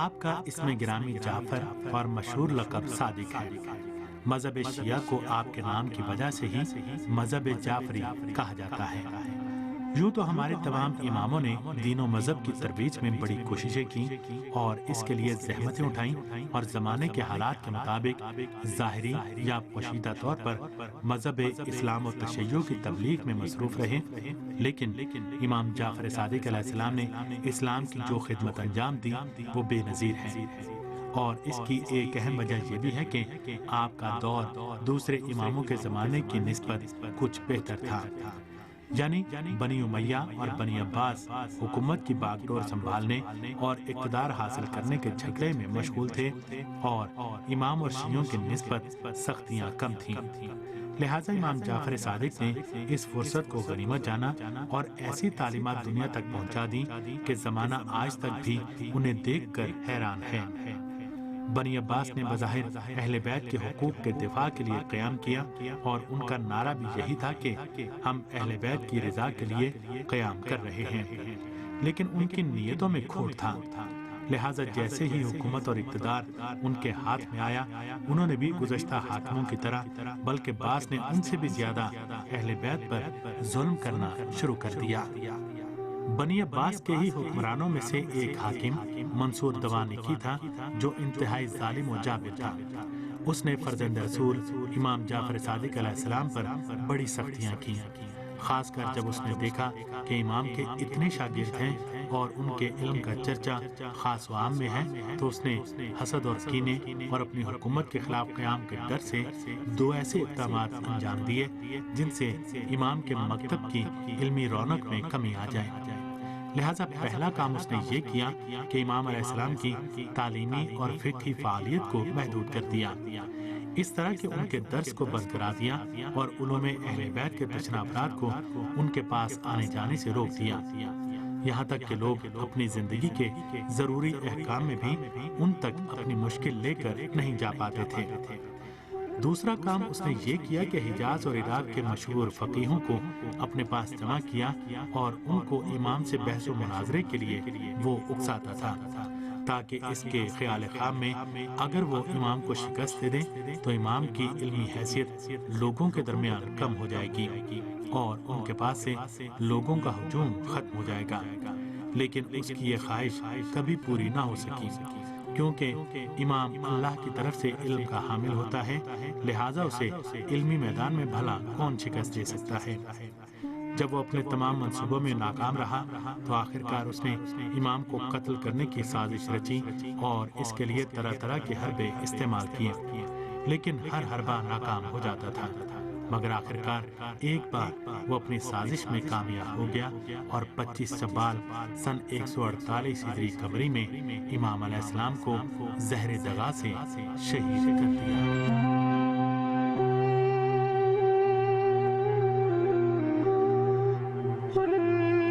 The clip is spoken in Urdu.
آپ کا اسم گرامی جعفر اور مشہور لقب صادق ہے۔ مذہب شیعہ کو آپ کے نام کی وجہ سے ہی مذہب جعفری کہا جاتا ہے۔ یوں تو ہمارے تمام اماموں نے دین و مذہب کی ترویج میں بڑی کوششیں کی اور اس کے لیے زحمتیں اٹھائیں اور زمانے کے حالات کے مطابق ظاہری یا پوشیدہ طور پر مذہب اسلام و تشیع کی تبلیغ میں مصروف رہے، لیکن امام جعفر صادق علیہ السلام نے اسلام کی جو خدمت انجام دی وہ بے نظیر ہے۔ اور اس کی ایک اہم وجہ یہ بھی ہے کہ آپ کا دور دوسرے اماموں کے زمانے کی نسبت کچھ بہتر تھا، یعنی بنی امیہ اور بنی عباس حکومت کی باغ ڈور سنبھالنے اور اقتدار حاصل کرنے کے جھگڑے میں مشغول تھے اور امام اور شیعوں کی نسبت سختیاں کم تھیں۔ لہٰذا امام جعفر صادق نے اس فرصت کو غنیمت جانا اور ایسی تعلیمات دنیا تک پہنچا دی کہ زمانہ آج تک بھی انہیں دیکھ کر حیران ہے۔ بنی عباس نے بظاہر اہل بیت کے حقوق کے دفاع کے لیے قیام کیا اور ان کا نعرہ بھی یہی تھا کہ ہم اہل بیت کی رضا کے لیے قیام کر رہے ہیں، لیکن ان کی نیتوں میں کھوٹ تھا۔ لہٰذا جیسے ہی حکومت اور اقتدار ان کے ہاتھ میں آیا، انہوں نے بھی گزشتہ حاکموں کی طرح بلکہ بعض نے ان سے بھی زیادہ اہل بیت پر ظلم کرنا شروع کر دیا۔ بنی عباس کے ہی حکمرانوں میں سے ایک حاکم منصور دوانیکی تھا جو انتہائی ظالم و جابر تھا۔ اس نے فرزند رسول امام جعفر صادق علیہ السلام پر بڑی سختیاں کی، خاص کر جب اس نے دیکھا کہ امام کے اتنے شاگرد ہیں اور ان کے علم کا چرچا خاص و عام میں ہے، تو اس نے حسد اور کینے اور اپنی حکومت کے خلاف قیام کے ڈر سے دو ایسے اقدامات انجام دیے جن سے امام کے مکتب کی علمی رونق میں کمی آ جائے۔ لہٰذا پہلا کام اس نے یہ کیا کہ امام علیہ السلام کی تعلیمی اور فقہی فعالیت کو محدود کر دیا، اس طرح کہ ان کے درس کو بند کرا دیا اور علوم اہل بیت کے تشنہ افراد کو ان کے پاس آنے جانے سے روک دیا، یہاں تک کہ لوگ اپنی زندگی کے ضروری احکام میں بھی ان تک اپنی مشکل لے کر نہیں جا پاتے تھے۔ دوسرا کام اس نے یہ کیا کہ حجاز اور عراق کے مشہور فقیہوں کو اپنے پاس جمع کیا اور ان کو امام سے بحث و مناظرے کے لیے وہ اکساتا تھا، تاکہ اس کے خیال خام میں اگر وہ امام کو شکست دے دیں تو امام کی علمی حیثیت لوگوں کے درمیان کم ہو جائے گی اور ان کے پاس سے لوگوں کا ہجوم ختم ہو جائے گا۔ لیکن اس کی یہ خواہش کبھی پوری نہ ہو سکی، کیونکہ امام اللہ کی طرف سے علم کا حامل ہوتا ہے، لہٰذا اسے علمی میدان میں بھلا کون شکست دے سکتا ہے۔ جب وہ اپنے تمام منصوبوں میں ناکام رہا تو آخرکار اس نے امام کو قتل کرنے کی سازش رچی اور اس کے لیے طرح طرح کے حربے استعمال کیے، لیکن ہر حربہ ناکام ہو جاتا تھا، مگر آخرکار ایک بار وہ اپنی سازش میں کامیاب ہو گیا اور 25 شوال سن 148 ہجری قمری میں امام علیہ السلام کو زہر دغا سے شہید کر دیا۔